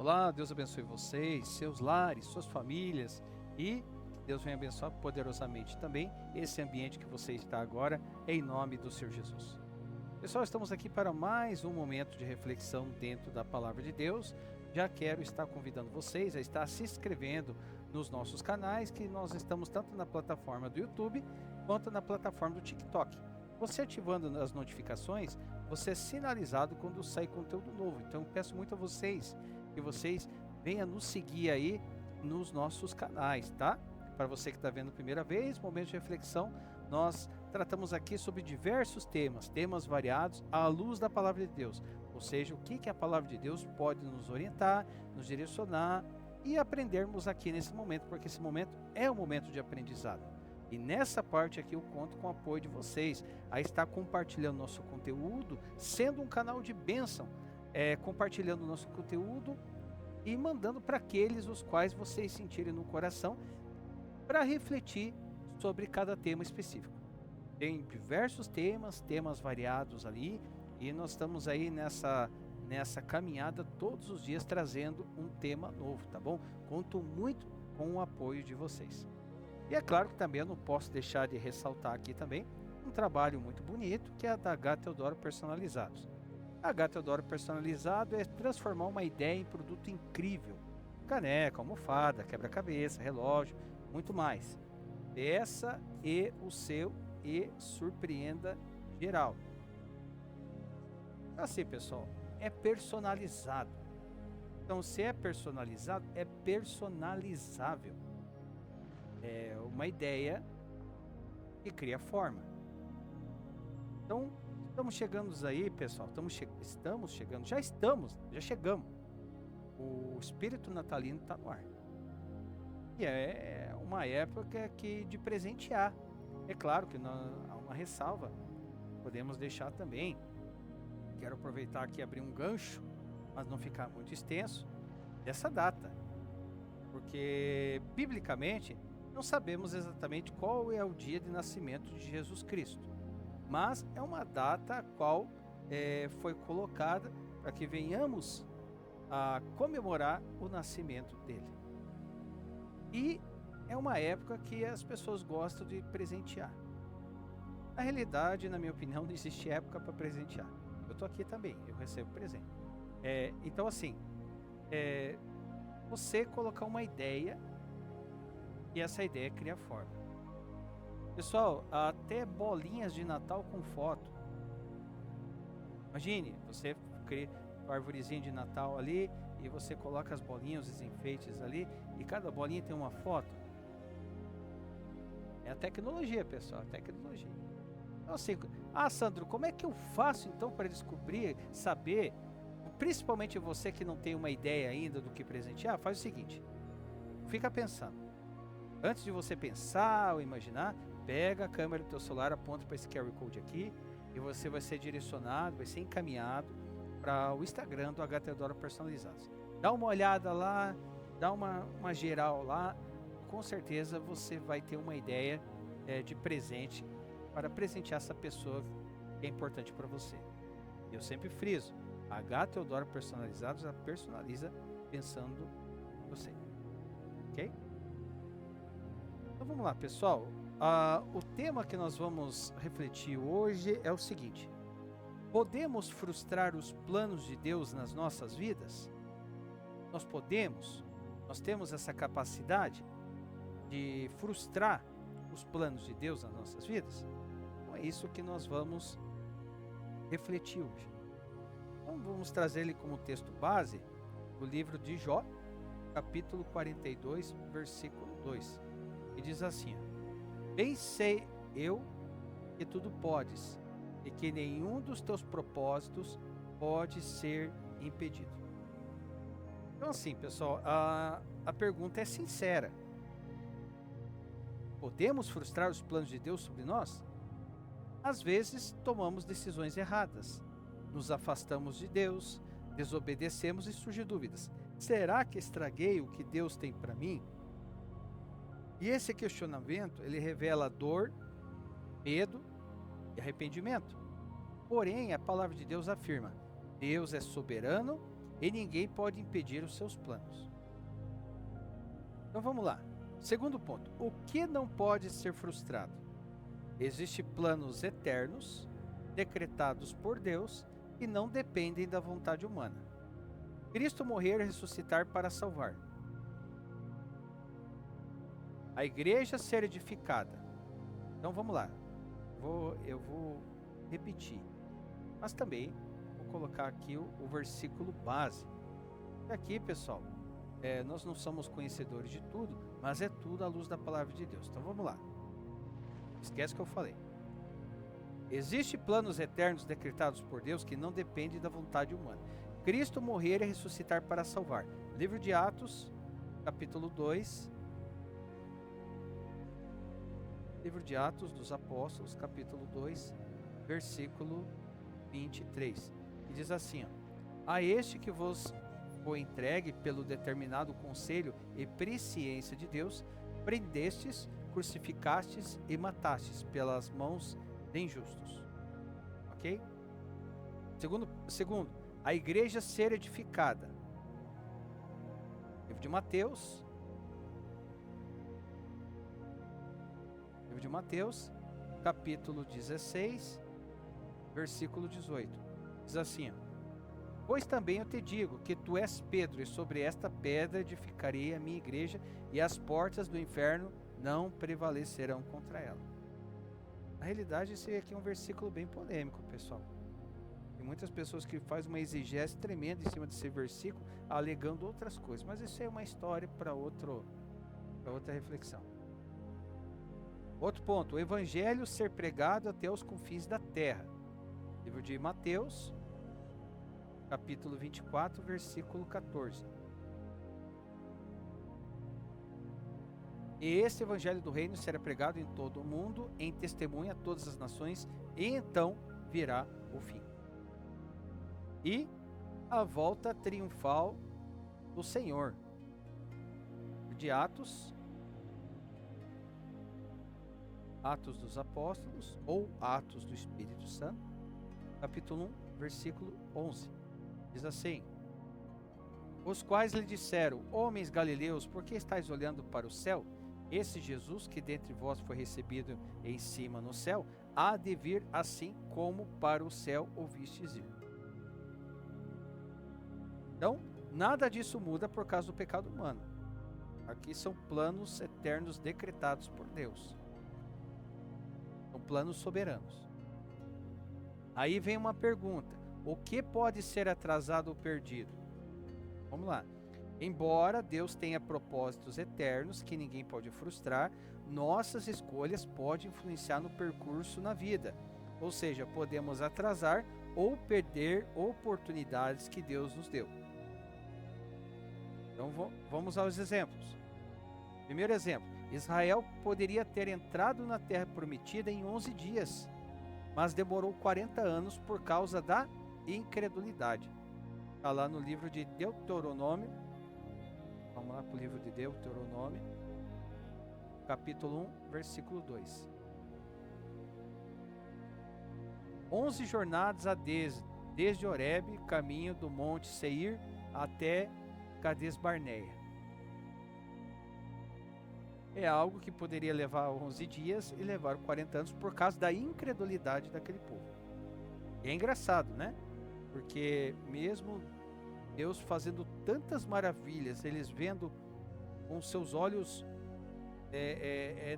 Olá, Deus abençoe vocês, seus lares, suas famílias e que Deus venha abençoar poderosamente também esse ambiente que você está agora, em nome do Senhor Jesus. Pessoal, estamos aqui para mais um momento de reflexão dentro da Palavra de Deus. Já quero estar convidando vocês a estar se inscrevendo nos nossos canais, que nós estamos tanto na plataforma do YouTube quanto na plataforma do TikTok. Você ativando as notificações, você é sinalizado quando sai conteúdo novo. Então, peço muito a vocês que vocês venham nos seguir aí nos nossos canais, tá? Para você que está vendo a primeira vez, momento de reflexão, nós tratamos aqui sobre diversos temas variados à luz da Palavra de Deus. Ou seja, o que a Palavra de Deus pode nos orientar, nos direcionar e aprendermos aqui nesse momento, porque esse momento é um momento de aprendizado. E nessa parte aqui eu conto com o apoio de vocês, a estar compartilhando nosso conteúdo, sendo um canal de bênção, compartilhando nosso conteúdo e mandando para aqueles os quais vocês sentirem no coração para refletir sobre cada tema específico. Tem diversos temas variados ali, e nós estamos aí nessa caminhada todos os dias trazendo um tema novo, tá bom? Conto muito com o apoio de vocês. E é claro que também eu não posso deixar de ressaltar aqui também um trabalho muito bonito que é a da H. Teodoro Personalizados. A H. Teodoro Personalizado é transformar uma ideia em produto incrível. Caneca, almofada, quebra-cabeça, relógio, muito mais. Peça o seu e surpreenda geral. Assim, pessoal, é personalizado. Então, se é personalizado, é personalizável. É uma ideia que cria forma. Então, estamos chegando aí, pessoal. Já chegamos. O espírito natalino está no ar. E é uma época de presentear. É claro que há uma ressalva. Podemos deixar também. Quero aproveitar aqui e abrir um gancho, mas não ficar muito extenso, dessa data. Porque, biblicamente, não sabemos exatamente qual é o dia de nascimento de Jesus Cristo. Mas é uma data a qual foi colocada para que venhamos a comemorar o nascimento dele. E é uma época que as pessoas gostam de presentear. Na realidade, na minha opinião, não existe época para presentear. Eu estou aqui também, eu recebo presente. Então, assim, você colocar uma ideia e essa ideia cria forma. Pessoal, até bolinhas de Natal com foto. Imagine, você cria uma arvorezinha de Natal ali e você coloca as bolinhas, os enfeites ali e cada bolinha tem uma foto. É a tecnologia, pessoal, a tecnologia. Então assim, Sandro, como é que eu faço então para descobrir, saber, principalmente você que não tem uma ideia ainda do que presentear, faz o seguinte, fica pensando. Antes de você pensar ou imaginar, pega a câmera do teu celular, aponta para esse QR Code aqui e você vai ser direcionado, vai ser encaminhado para o Instagram do H. Teodoro Personalizados. Dá uma olhada lá, dá uma geral lá, com certeza você vai ter uma ideia de presente para presentear essa pessoa que é importante para você. Eu sempre friso, a H. Teodoro Personalizados, ela personaliza pensando em você. Ok? Então vamos lá, pessoal. O tema que nós vamos refletir hoje é o seguinte: podemos frustrar os planos de Deus nas nossas vidas? Nós podemos? Nós temos essa capacidade de frustrar os planos de Deus nas nossas vidas? Então é isso que nós vamos refletir hoje. Então vamos trazer ele como texto base do livro de Jó, capítulo 42, versículo 2. E diz assim: bem sei eu que tudo podes, e que nenhum dos teus propósitos pode ser impedido. Então assim, pessoal, a pergunta é sincera. Podemos frustrar os planos de Deus sobre nós? Às vezes tomamos decisões erradas, nos afastamos de Deus, desobedecemos e surgem dúvidas. Será que estraguei o que Deus tem para mim? E esse questionamento, ele revela dor, medo e arrependimento. Porém, a palavra de Deus afirma: Deus é soberano e ninguém pode impedir os seus planos. Então vamos lá. Segundo ponto, o que não pode ser frustrado? Existem planos eternos, decretados por Deus, e não dependem da vontade humana. Cristo morrer e ressuscitar para salvar. A igreja ser edificada. Então vamos lá. Eu vou repetir. Mas também vou colocar aqui o versículo base. E aqui, pessoal, nós não somos conhecedores de tudo, mas é tudo à luz da palavra de Deus. Então vamos lá. Esquece o que eu falei. Existem planos eternos decretados por Deus que não dependem da vontade humana. Cristo morrer e ressuscitar para salvar. Livro de Atos, capítulo 2. Livro de Atos dos Apóstolos, capítulo 2, versículo 23. E diz assim, ó, a este que vos foi entregue pelo determinado conselho e presciência de Deus, prendestes, crucificastes e matastes pelas mãos de injustos. Ok? Segundo, a igreja ser edificada. Livro de Mateus. Livro de Mateus, capítulo 16, versículo 18. Diz assim, ó, pois também eu te digo que tu és Pedro, e sobre esta pedra edificarei a minha igreja, e as portas do inferno não prevalecerão contra ela. Na realidade, esse aqui é um versículo bem polêmico, pessoal. Tem muitas pessoas que fazem uma exegese tremenda em cima desse versículo, alegando outras coisas. Mas isso é uma história para outra reflexão. Outro ponto, o evangelho ser pregado até os confins da terra. Livro de Mateus, capítulo 24, versículo 14. E este evangelho do reino será pregado em todo o mundo, em testemunha a todas as nações, e então virá o fim. E a volta triunfal do Senhor. De Atos dos Apóstolos, ou Atos do Espírito Santo, capítulo 1, versículo 11. Diz assim, os quais lhe disseram, homens galileus, por que estáis olhando para o céu? Esse Jesus que dentre vós foi recebido em cima no céu, há de vir assim como para o céu ouvistes ir. Então, nada disso muda por causa do pecado humano. Aqui são planos eternos decretados por Deus. São planos soberanos. Aí vem uma pergunta, o que pode ser atrasado ou perdido? Vamos lá. Embora Deus tenha propósitos eternos que ninguém pode frustrar, nossas escolhas podem influenciar no percurso na vida. Ou seja, podemos atrasar ou perder oportunidades que Deus nos deu. Então vamos aos exemplos. Primeiro exemplo, Israel poderia ter entrado na terra prometida em 11 dias, mas demorou 40 anos por causa da incredulidade. Está lá no livro de Deuteronômio. Vamos lá para o livro de Deuteronômio, capítulo 1, versículo 2. 11 jornadas desde Horebe, caminho do monte Seir, até Cades Barneia. É algo que poderia levar 11 dias e levar 40 anos por causa da incredulidade daquele povo. E é engraçado, né? Porque mesmo Deus fazendo tantas maravilhas, eles vendo com seus olhos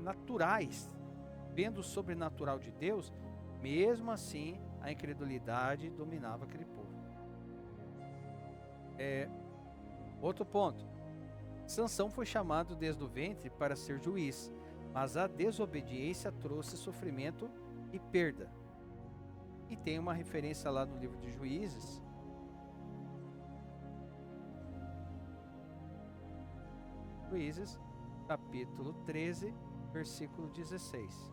naturais, vendo o sobrenatural de Deus, mesmo assim a incredulidade dominava aquele povo. Outro ponto, Sansão foi chamado desde o ventre para ser juiz, mas a desobediência trouxe sofrimento e perda. E tem uma referência lá no livro de Juízes, capítulo 13, versículo 16.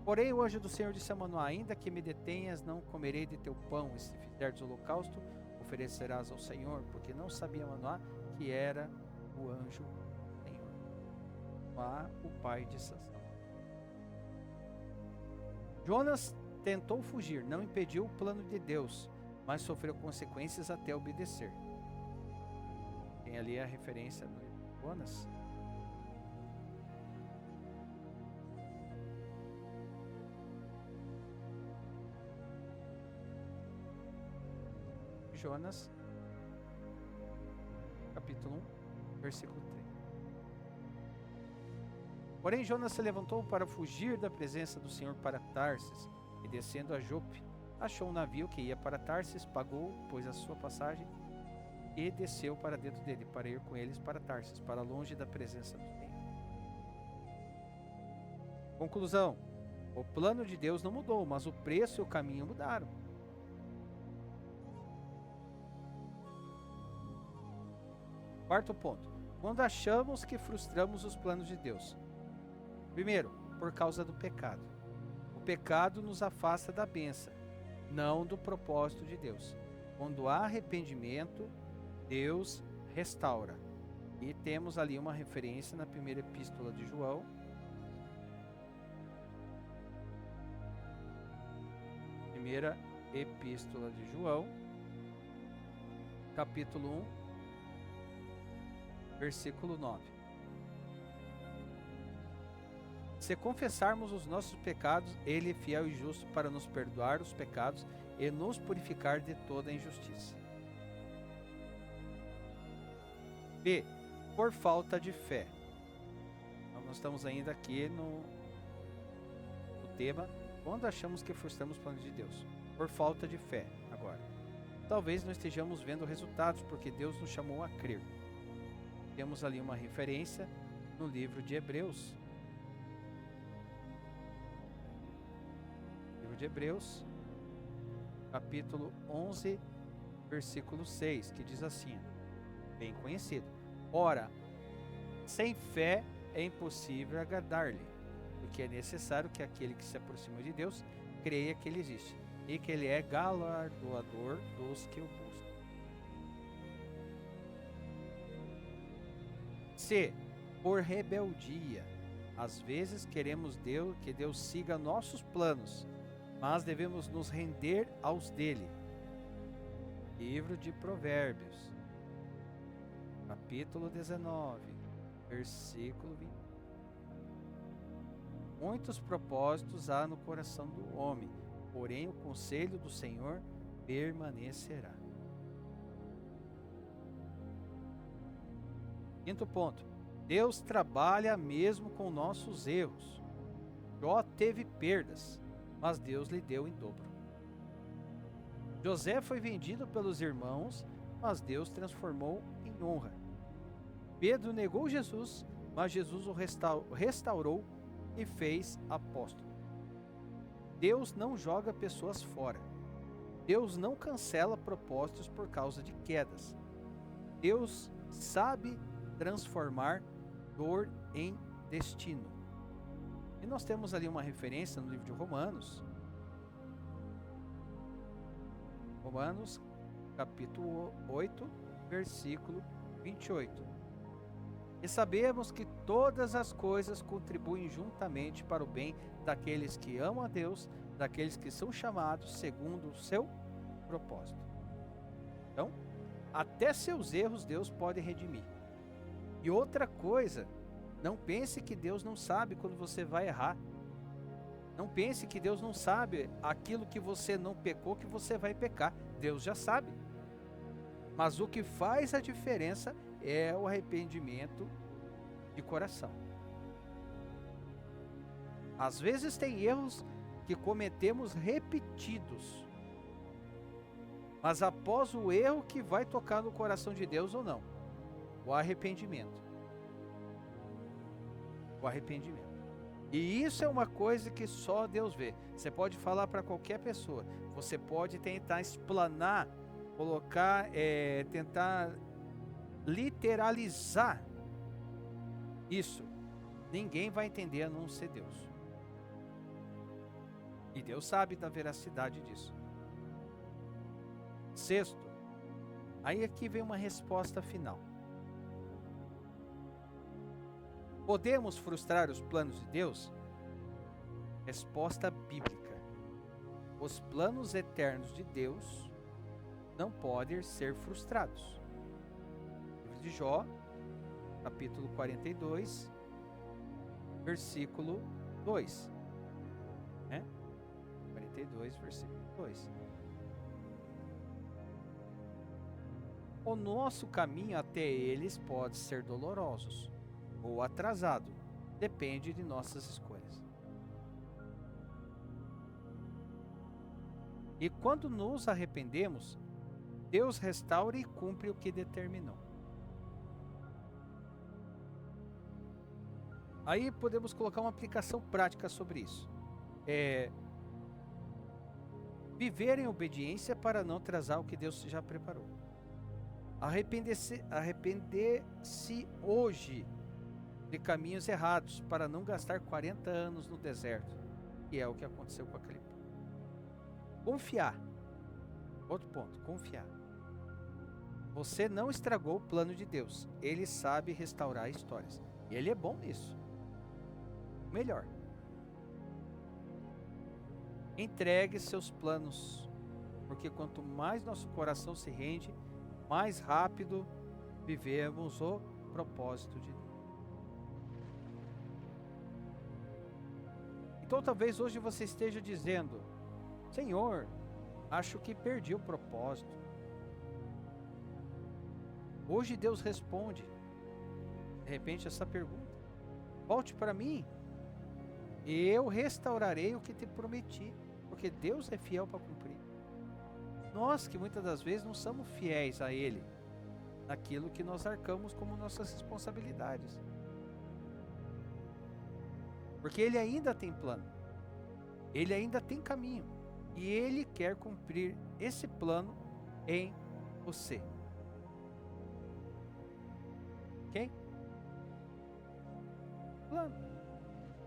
Porém o anjo do Senhor disse a Manoá, ainda que me detenhas, não comerei de teu pão, e se fizeres holocausto, oferecerás ao Senhor, porque não sabia Manoá que era o anjo do Senhor. Manoá, o pai de Sansão. Jonas tentou fugir, não impediu o plano de Deus, mas sofreu consequências até obedecer. Tem ali a referência do Jonas. Jonas, capítulo 1, versículo 3. Porém, Jonas se levantou para fugir da presença do Senhor para Tarsis, e descendo a Jope, achou um navio que ia para Tarsis, pagou, pois a sua passagem, e desceu para dentro dele, para ir com eles para Tarsis, para longe da presença do Senhor. Conclusão: o plano de Deus não mudou, mas o preço e o caminho mudaram. Quarto ponto: quando achamos que frustramos os planos de Deus. Primeiro, por causa do pecado. O pecado nos afasta da bênção, não do propósito de Deus. Quando há arrependimento, Deus restaura. E temos ali uma referência na primeira epístola de João. Primeira epístola de João, capítulo 1, versículo 9. Se confessarmos os nossos pecados, Ele é fiel e justo para nos perdoar os pecados e nos purificar de toda injustiça. B. Por falta de fé. Então, nós estamos ainda aqui no tema, quando achamos que frustramos os planos de Deus. Por falta de fé, agora. Talvez não estejamos vendo resultados, porque Deus nos chamou a crer. Temos ali uma referência no livro de Hebreus. Livro de Hebreus, capítulo 11, versículo 6, que diz assim, bem conhecido: ora, sem fé é impossível agradar-lhe, porque é necessário que aquele que se aproxima de Deus creia que Ele existe, e que Ele é galardoador dos que o buscam. C. Por rebeldia. Às vezes queremos que Deus siga nossos planos, mas devemos nos render aos dele. Livro de Provérbios, capítulo 19, versículo 20. Muitos propósitos há no coração do homem, porém o conselho do Senhor permanecerá. Quinto ponto: Deus trabalha mesmo com nossos erros. Jó teve perdas, mas Deus lhe deu em dobro. José foi vendido pelos irmãos, mas Deus transformou em honra. Pedro negou Jesus, mas Jesus o restaurou e fez apóstolo. Deus não joga pessoas fora. Deus não cancela propósitos por causa de quedas. Deus sabe transformar dor em destino. E nós temos ali uma referência no livro de Romanos. Romanos, capítulo 8, versículo 28. E sabemos que todas as coisas contribuem juntamente para o bem daqueles que amam a Deus, daqueles que são chamados segundo o seu propósito. Então, até seus erros Deus pode redimir. E outra coisa, não pense que Deus não sabe quando você vai errar. Não pense que Deus não sabe aquilo que você não pecou, que você vai pecar. Deus já sabe. Mas o que faz a diferença é o arrependimento de coração. Às vezes tem erros que cometemos repetidos. Mas após o erro que vai tocar no coração de Deus ou não? O arrependimento. O arrependimento. E isso é uma coisa que só Deus vê. Você pode falar para qualquer pessoa. Você pode tentar explanar, colocar, tentar literalizar isso. Ninguém vai entender a não ser Deus. E Deus sabe da veracidade disso. Sexto, aí aqui vem uma resposta final. Podemos frustrar os planos de Deus? Resposta bíblica. Os planos eternos de Deus não podem ser frustrados. Livro de Jó, capítulo 42, versículo 2. 42, versículo 2. O nosso caminho até eles pode ser doloroso ou atrasado, depende de nossas escolhas. E quando nos arrependemos, Deus restaura e cumpre o que determinou. Aí podemos colocar uma aplicação prática sobre isso. Viver em obediência para não atrasar o que Deus já preparou. Arrepender-se hoje de caminhos errados para não gastar 40 anos no deserto, que é o que aconteceu com aquele povo. Confiar. Outro ponto, confiar. Você não estragou o plano de Deus. Ele sabe restaurar histórias. E Ele é bom nisso. Melhor. Entregue seus planos, porque quanto mais nosso coração se rende, mais rápido vivemos o propósito de Deus. Então talvez hoje você esteja dizendo: Senhor, acho que perdi o propósito. Hoje Deus responde, de repente, essa pergunta: volte para mim, e eu restaurarei o que te prometi, porque Deus é fiel para cumprir. Nós que muitas das vezes não somos fiéis a Ele, naquilo que nós arcamos como nossas responsabilidades. Porque Ele ainda tem plano, Ele ainda tem caminho, e Ele quer cumprir esse plano em você. Ok? Plano.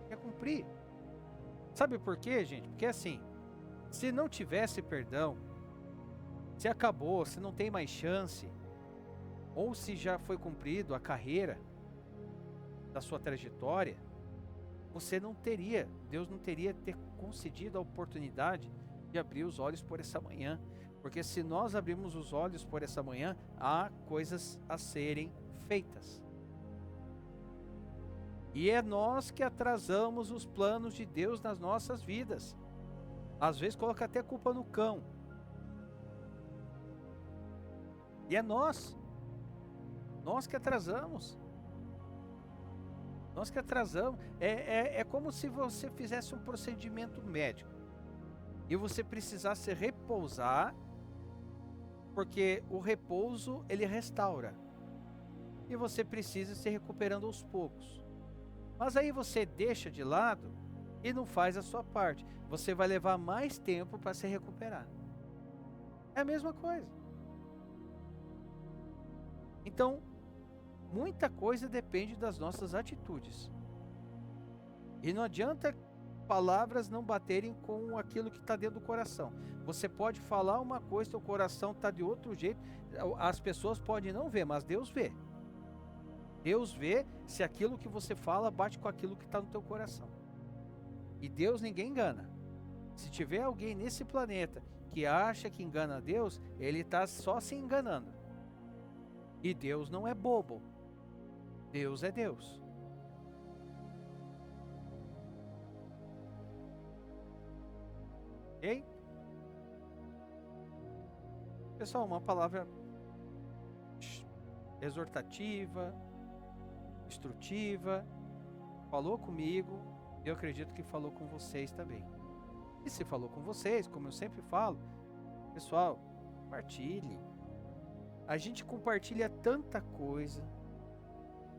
Quer cumprir. Sabe por quê, gente? Porque assim, se não tivesse perdão, se acabou, se não tem mais chance, ou se já foi cumprido a carreira da sua trajetória, você não teria, Deus não teria ter concedido a oportunidade de abrir os olhos por essa manhã. Porque se nós abrirmos os olhos por essa manhã, há coisas a serem feitas. E é nós que atrasamos os planos de Deus nas nossas vidas. Às vezes coloca até a culpa no cão. E é nós que atrasamos. Nós que atrasamos. É como se você fizesse um procedimento médico e você precisasse repousar, porque o repouso ele restaura. E você precisa se recuperando aos poucos. Mas aí você deixa de lado e não faz a sua parte. Você vai levar mais tempo para se recuperar. É a mesma coisa. Então, muita coisa depende das nossas atitudes. E não adianta palavras não baterem com aquilo que está dentro do coração. Você pode falar uma coisa, seu coração está de outro jeito. As pessoas podem não ver, mas Deus vê. Deus vê se aquilo que você fala bate com aquilo que está no teu coração. E Deus ninguém engana. Se tiver alguém nesse planeta que acha que engana Deus, ele está só se enganando. E Deus não é bobo. Deus é Deus. Ok? Pessoal, uma palavra exortativa, instrutiva, falou comigo, eu acredito que falou com vocês também. E se falou com vocês, como eu sempre falo, pessoal, compartilhe. A gente compartilha tanta coisa,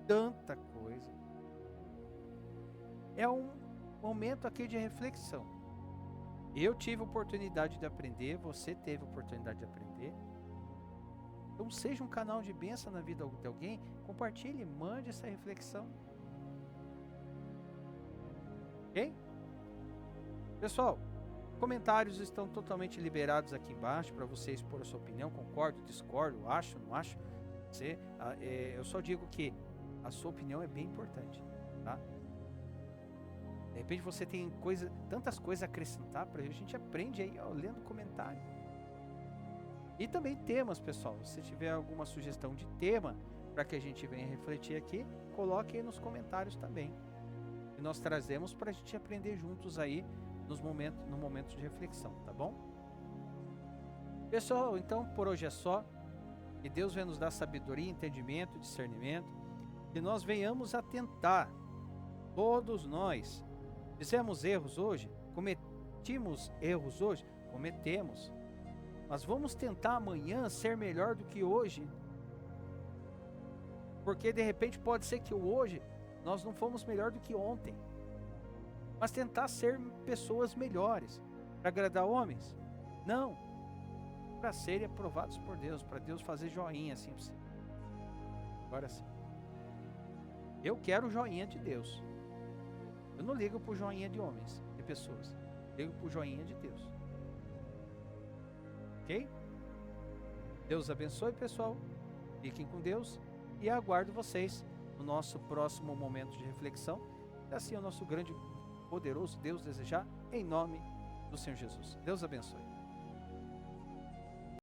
tanta coisa. É um momento aqui de reflexão. Eu tive a oportunidade de aprender, você teve a oportunidade de aprender. Então seja um canal de bênção na vida de alguém, compartilhe, mande essa reflexão. Ok? Pessoal, comentários estão totalmente liberados aqui embaixo para você expor a sua opinião, concordo, discordo, acho, não acho. Eu só digo que a sua opinião é bem importante, tá? De repente você tem tantas coisas a acrescentar para a gente aprende aí, ó, lendo comentário. E também temas, pessoal. Se tiver alguma sugestão de tema para que a gente venha refletir aqui, coloque aí nos comentários também. E nós trazemos para a gente aprender juntos aí no momento de reflexão, tá bom? Pessoal, então por hoje é só. Que Deus venha nos dar sabedoria, entendimento, discernimento. Que nós venhamos a tentar, todos nós, fizemos erros hoje, cometimos erros hoje, cometemos. Mas vamos tentar amanhã ser melhor do que hoje. Porque de repente pode ser que hoje nós não fomos melhor do que ontem. Mas tentar ser pessoas melhores. Para agradar homens? Não. Para serem aprovados por Deus. Para Deus fazer joinha assim para você. Agora sim. Eu quero o joinha de Deus. Eu não ligo pro joinha de homens, de pessoas. Eu ligo pro joinha de Deus. Ok? Deus abençoe, pessoal. Fiquem com Deus. E aguardo vocês no nosso próximo momento de reflexão. E assim o nosso grande, poderoso Deus desejar, em nome do Senhor Jesus. Deus abençoe.